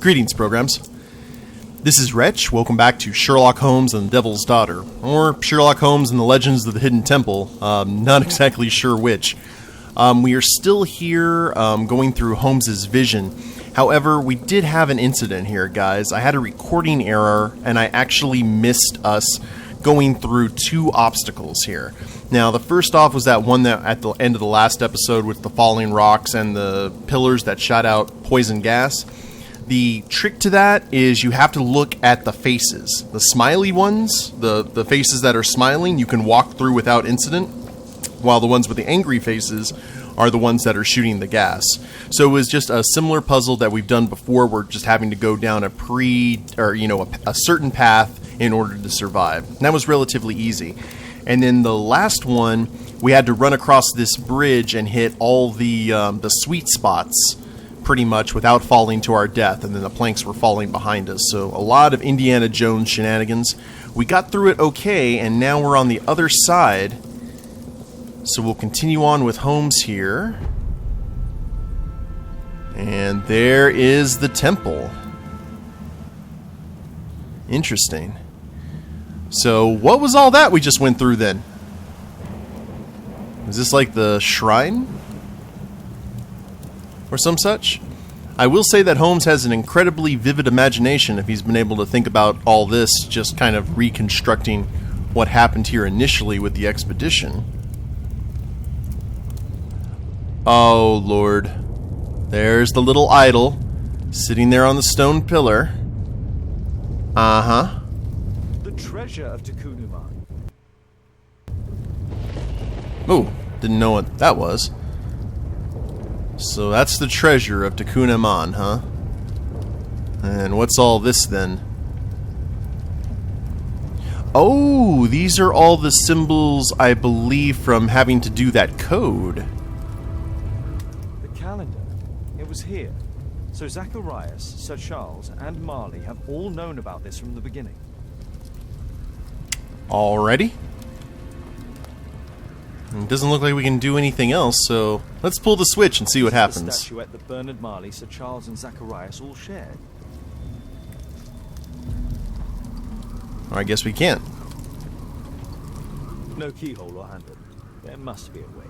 Greetings, programs. This is Wretch. Welcome back to Sherlock Holmes and the Devil's Daughter, or Sherlock Holmes and the Legends of the Hidden Temple. Not exactly sure which. We are still here going through Holmes's vision. However, we did have an incident here, guys. I had a recording error, and I actually missed us going through two obstacles here. Now, the first off was that one that at the end of the last episode with the falling rocks and the pillars that shot out poison gas. The trick to that is you have to look at the faces. The smiley ones, the faces that are smiling, you can walk through without incident, while the ones with the angry faces are the ones that are shooting the gas. So it was just a similar puzzle that we've done before. We're just having to go down a certain path in order to survive. And that was relatively easy. And then the last one, we had to run across this bridge and hit all the sweet spots pretty much without falling to our death, and then the planks were falling behind us. So a lot of Indiana Jones shenanigans. We got through it okay, and now we're on the other side. So we'll continue on with Holmes here. And there is the temple. Interesting. So what was all that we just went through then? Is this like the shrine? Or some such? I will say that Holmes has an incredibly vivid imagination if he's been able to think about all this, just kind of reconstructing what happened here initially with the expedition. Oh, Lord. There's the little idol sitting there on the stone pillar. Uh-huh. The treasure of Takunuma. Oh, didn't know what that was. So that's the treasure of Takunuma, huh? And what's all this then? Oh, these are all the symbols, I believe, from having to do that code. The calendar. It was here. So Zacharias, Sir Charles, and Marley have all known about this from the beginning. Alrighty. It doesn't look like we can do anything else, so let's pull the switch and see what happens. The statuette that Bernard Marley, Sir Charles, and Zacharias all shared. Or I guess we can't. No keyhole or handle. There must be a way.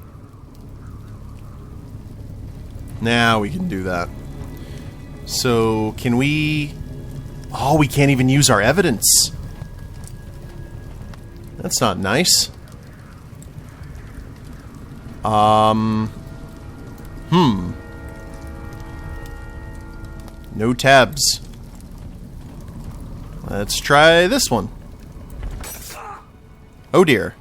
Now we can do that. So, can we... Oh, we can't even use our evidence. That's not nice. No tabs. Let's try this one. Oh dear.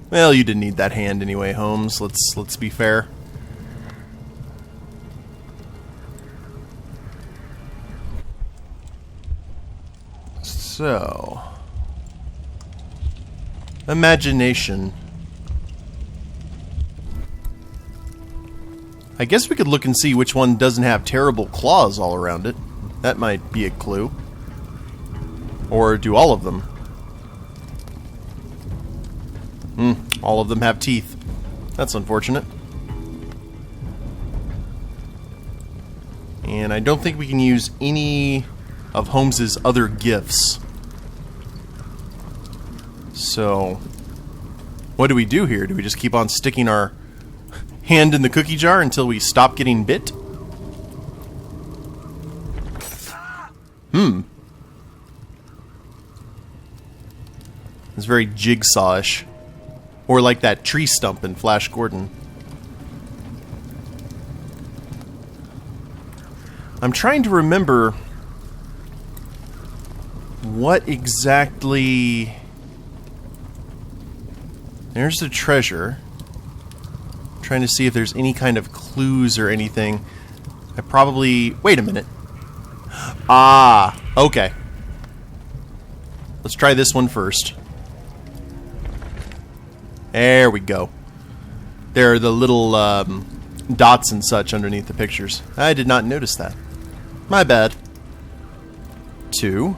Well, you didn't need that hand anyway, Holmes. Let's be fair. So, imagination. I guess we could look and see which one doesn't have terrible claws all around it. That might be a clue. Or do all of them? All of them have teeth. That's unfortunate. And I don't think we can use any of Holmes's other gifts. So, what do we do here? Do we just keep on sticking our hand in the cookie jar until we stop getting bit? It's very jigsaw-ish. Or like that tree stump in Flash Gordon. I'm trying to remember what exactly... There's the treasure. I'm trying to see if there's any kind of clues or anything. I probably... Wait a minute. Ah, okay. Let's try this one first. There we go. There are the little dots and such underneath the pictures. I did not notice that. My bad. 2.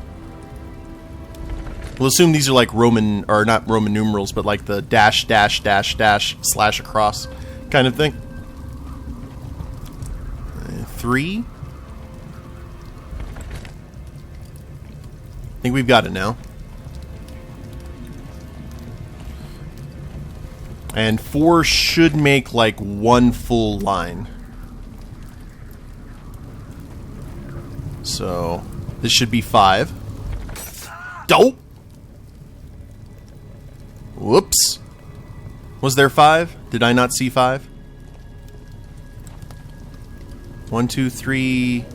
We'll assume these are like Roman, or not Roman numerals, but like the dash, dash, dash, dash, slash across kind of thing. 3. I think we've got it now. And 4 should make like one full line. So this should be 5. Dope! Whoops. Was there 5? Did I not see 5? 1, 2, 3.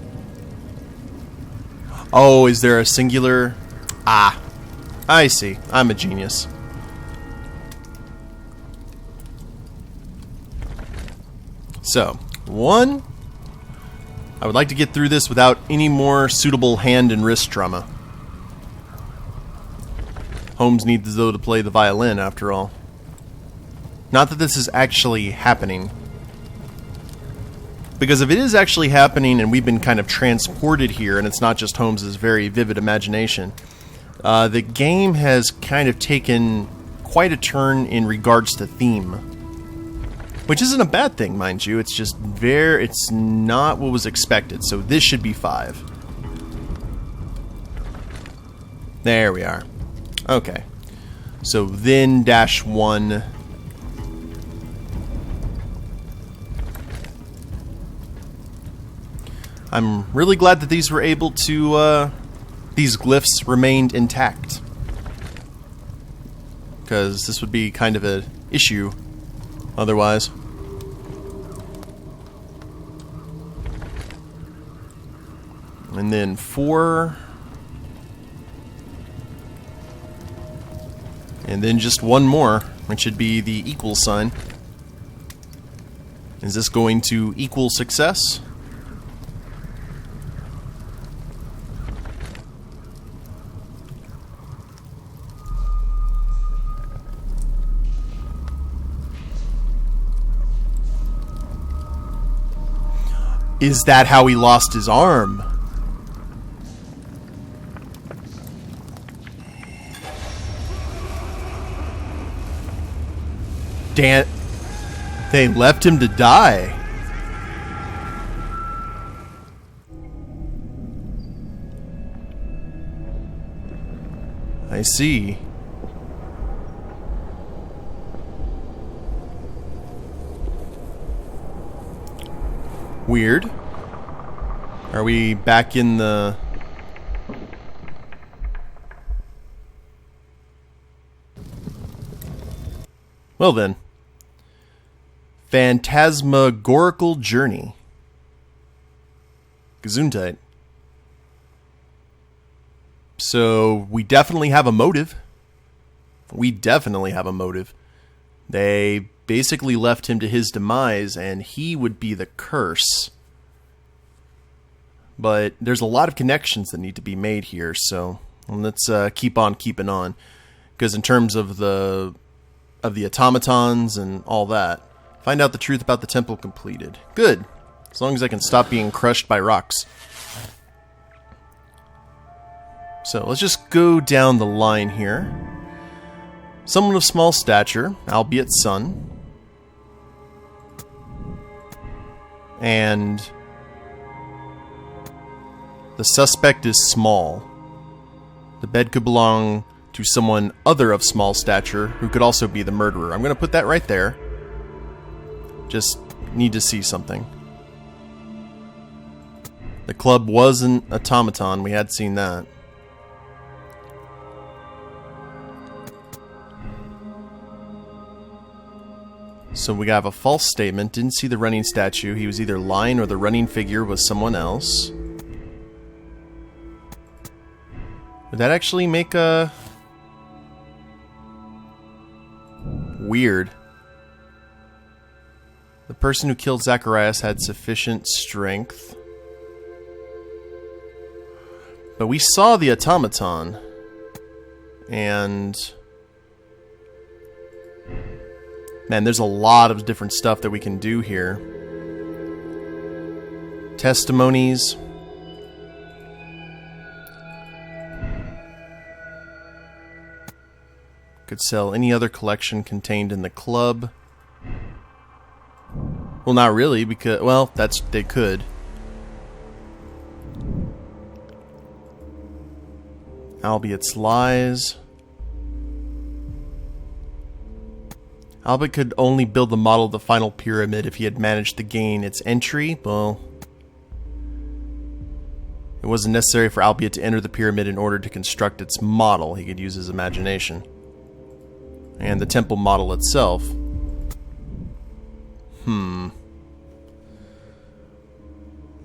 Oh, is there a singular? Ah, I see. I'm a genius. So, 1. I would like to get through this without any more suitable hand and wrist trauma. Holmes needs, though, to play the violin, after all. Not that this is actually happening. Because if it is actually happening and we've been kind of transported here, and it's not just Holmes's very vivid imagination, the game has kind of taken quite a turn in regards to theme. Which isn't a bad thing, mind you. It's just it's not what was expected. So this should be 5. There we are. Okay. So then -1. I'm really glad that these were able to, these glyphs remained intact. Because this would be kind of an issue otherwise. And then 4. And then just one more, which should be the equal sign. Is this going to equal success? Is that how he lost his arm? Dan, they left him to die. I see. Weird. Are we back in the... Well then. Phantasmagorical Journey. Gesundheit. So, we definitely have a motive. We definitely have a motive. They basically left him to his demise, and he would be the curse. But there's a lot of connections that need to be made here, so let's keep on keeping on. Because in terms of the automatons and all that, find out the truth about the temple completed. Good. As long as I can stop being crushed by rocks. So let's just go down the line here. Someone of small stature, albeit son. And the suspect is small. The bed could belong to someone other of small stature who could also be the murderer. I'm going to put that right there. Just need to see something. The club was an automaton. We had seen that. So we have a false statement. Didn't see the running statue. He was either lying or the running figure was someone else. Would that actually make a... Weird. The person who killed Zacharias had sufficient strength. But we saw the automaton. And... man, there's a lot of different stuff that we can do here. Testimonies. Could sell any other collection contained in the club. Well, not really, because... well, they could. Albiet's lies. Albiet could only build the model of the final pyramid if he had managed to gain its entry. Well, it wasn't necessary for Albiet to enter the pyramid in order to construct its model. He could use his imagination. And the temple model itself.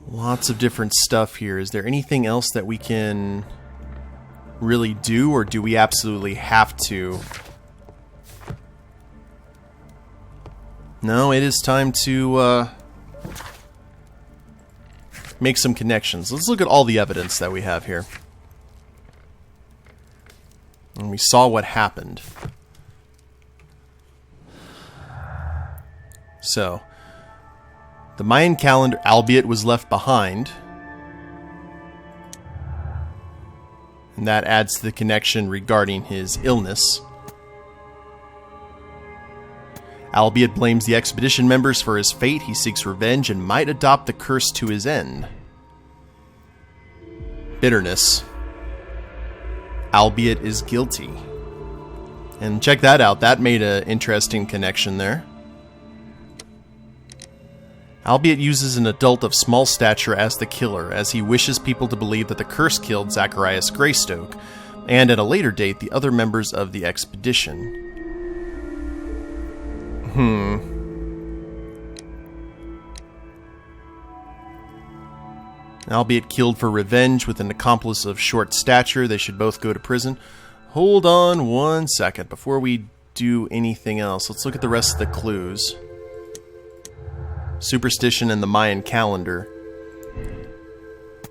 Lots of different stuff here. Is there anything else that we can really do, or do we absolutely have to? No, it is time to make some connections. Let's look at all the evidence that we have here. And we saw what happened. So, the Mayan calendar, Albiet, was left behind. And that adds to the connection regarding his illness. Albiet blames the expedition members for his fate. He seeks revenge and might adopt the curse to his end. Bitterness. Albiet is guilty. And check that out. That made an interesting connection there. Albiet uses an adult of small stature as the killer, as he wishes people to believe that the curse killed Zacharias Greystoke, and at a later date, the other members of the expedition. Albiet killed for revenge with an accomplice of short stature. They should both go to prison. Hold on one second before we do anything else. Let's look at the rest of the clues. Superstition and the Mayan calendar.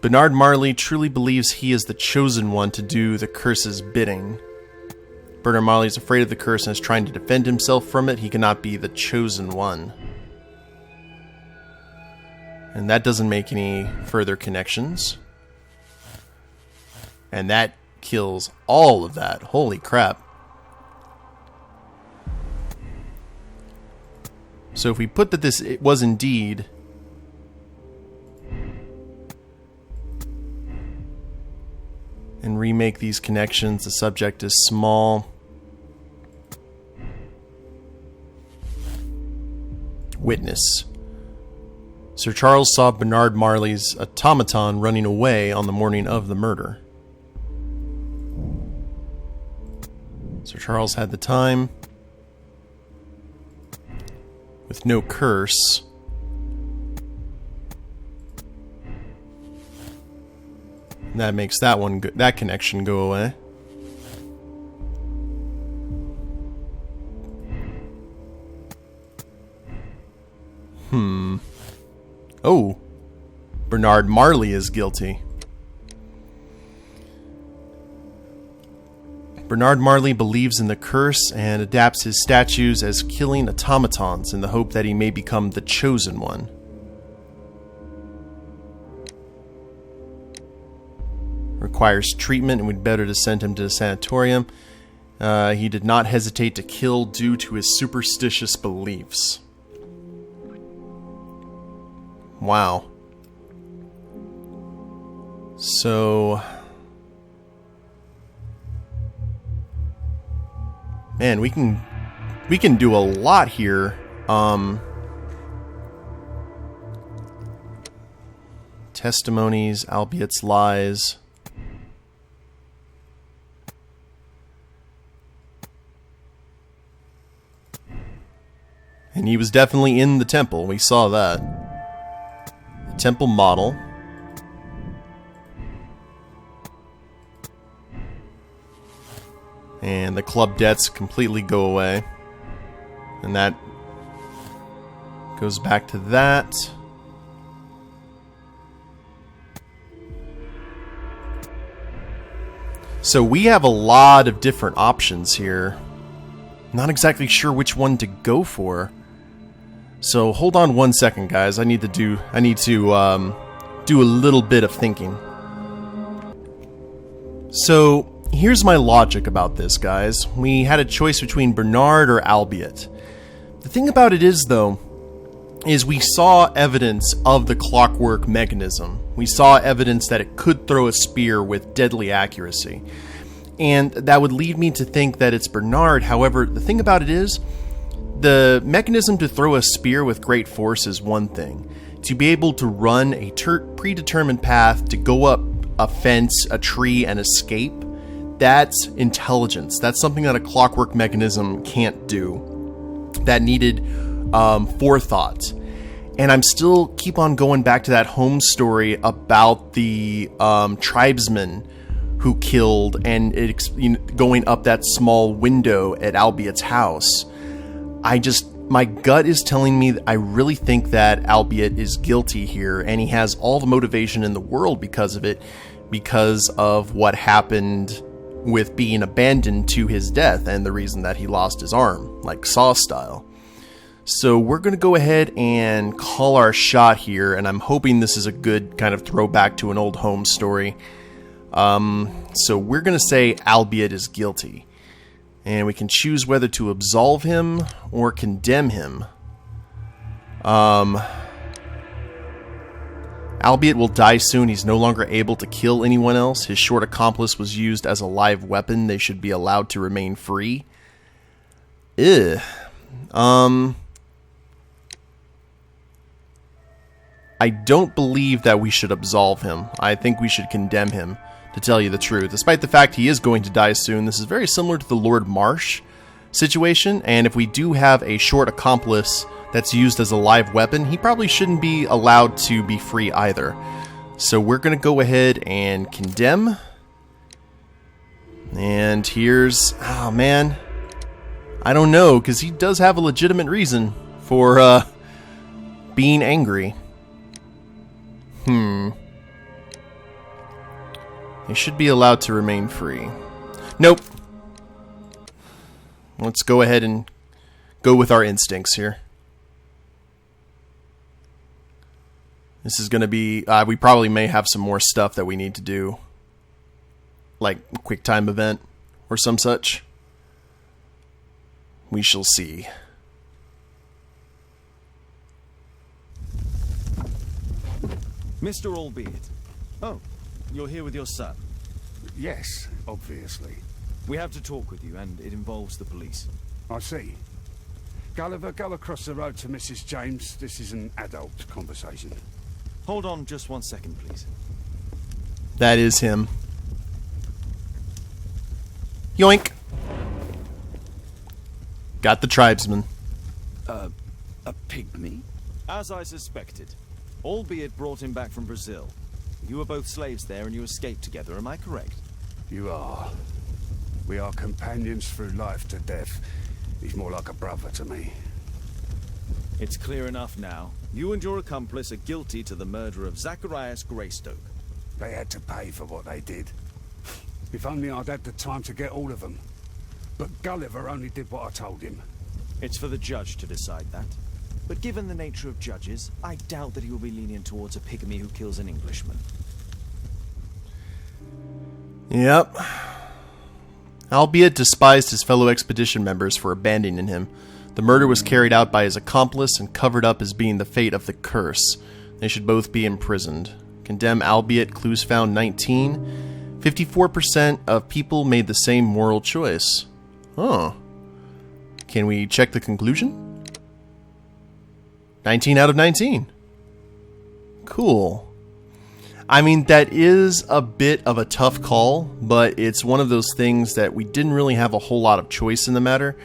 Bernard Marley truly believes he is the chosen one to do the curse's bidding. Bernard Marley is afraid of the curse and is trying to defend himself from it. He cannot be the chosen one. And that doesn't make any further connections. And that kills all of that. Holy crap. So if we put that this it was indeed and remake these connections, the subject is small. Witness. Sir Charles saw Bernard Marley's automaton running away on the morning of the murder. Sir Charles had the time. With no curse. That makes that one that connection go away. Oh, Bernard Marley is guilty. Bernard Marley believes in the curse and adapts his statues as killing automatons in the hope that he may become the chosen one. Requires treatment and would better to send him to a sanatorium. He did not hesitate to kill due to his superstitious beliefs. Wow. So... man, we can do a lot here. Testimonies, Albiet's lies. And he was definitely in the temple. We saw that. The temple model. And the club debts completely go away. And that goes back to that. So we have a lot of different options here. Not exactly sure which one to go for. So hold on one second, guys. I need to do a little bit of thinking. So here's my logic about this, guys. We had a choice between Bernard or Albiet. The thing about it is, though, is we saw evidence of the clockwork mechanism. We saw evidence that it could throw a spear with deadly accuracy. And that would lead me to think that it's Bernard. However, the thing about it is, the mechanism to throw a spear with great force is one thing. To be able to run a predetermined path, to go up a fence, a tree, and escape, that's intelligence. That's something that a clockwork mechanism can't do. That needed forethought. And I'm still keep on going back to that Holmes story about the tribesman who killed and going up that small window at Albiet's house. My gut is telling me that I really think that Albiet is guilty here, and he has all the motivation in the world because of it, because of what happened with being abandoned to his death and the reason that he lost his arm, like Saw style. So we're going to go ahead and call our shot here, and I'm hoping this is a good kind of throwback to an old Holmes story. So we're going to say Albiet is guilty. And we can choose whether to absolve him or condemn him. Albiet will die soon. He's no longer able to kill anyone else. His short accomplice was used as a live weapon. They should be allowed to remain free. I don't believe that we should absolve him. I think we should condemn him, to tell you the truth. Despite the fact he is going to die soon, this is very similar to the Lord Marsh situation, and if we do have a short accomplice that's used as a live weapon, he probably shouldn't be allowed to be free either. So we're going to go ahead and condemn. And here's... oh man, I don't know, because he does have a legitimate reason for being angry. They should be allowed to remain free. Nope. Let's go ahead and go with our instincts here. This is going to be... we probably may have some more stuff that we need to do. Like a quick time event or some such. We shall see. Mr. Albeit. Oh, you're here with your son. Yes, obviously. We have to talk with you, and it involves the police. I see. Gulliver, go across the road to Mrs. James. This is an adult conversation. Hold on just 1 second, please. That is him. Yoink. Got the tribesman. A pygmy? As I suspected. Albeit brought him back from Brazil. You were both slaves there and you escaped together, am I correct? You are. We are companions through life to death. He's more like a brother to me. It's clear enough now. You and your accomplice are guilty to the murder of Zacharias Greystoke. They had to pay for what they did. If only I'd had the time to get all of them. But Gulliver only did what I told him. It's for the judge to decide that. But given the nature of judges, I doubt that he will be lenient towards a pygmy who kills an Englishman. Yep. Albiet despised his fellow expedition members for abandoning him. The murder was carried out by his accomplice and covered up as being the fate of the curse. They should both be imprisoned. Condemn Albiet, clues found 19. 54% of people made the same moral choice. Oh. Can we check the conclusion? 19 out of 19. Cool. I mean, that is a bit of a tough call, but it's one of those things that we didn't really have a whole lot of choice in the matter,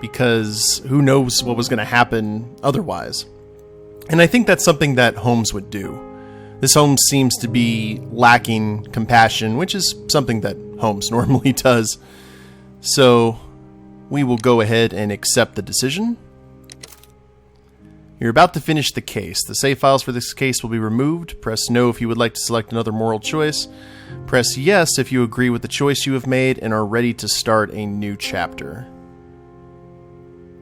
because who knows what was going to happen otherwise. And I think that's something that Holmes would do. This Holmes seems to be lacking compassion, which is something that Holmes normally does. So we will go ahead and accept the decision. You're about to finish the case. The save files for this case will be removed. Press no if you would like to select another moral choice. Press yes if you agree with the choice you have made and are ready to start a new chapter.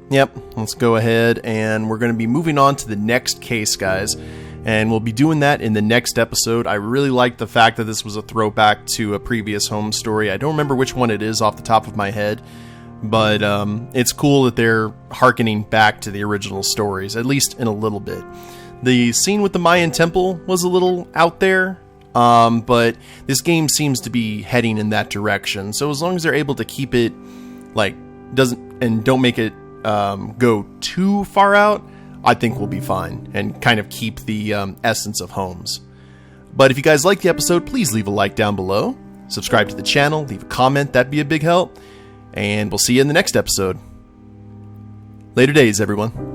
Yep, let's go ahead, and we're going to be moving on to the next case, guys. And we'll be doing that in the next episode. I really like the fact that this was a throwback to a previous Holmes story. I don't remember which one it is off the top of my head. But it's cool that they're hearkening back to the original stories, at least in a little bit. The scene with the Mayan Temple was a little out there. but this game seems to be heading in that direction. So as long as they're able to keep it, like, don't make it go too far out, I think we'll be fine and kind of keep the essence of Holmes. But if you guys like the episode, please leave a like down below, subscribe to the channel, leave a comment, that'd be a big help, and we'll see you in the next episode. Later days, everyone.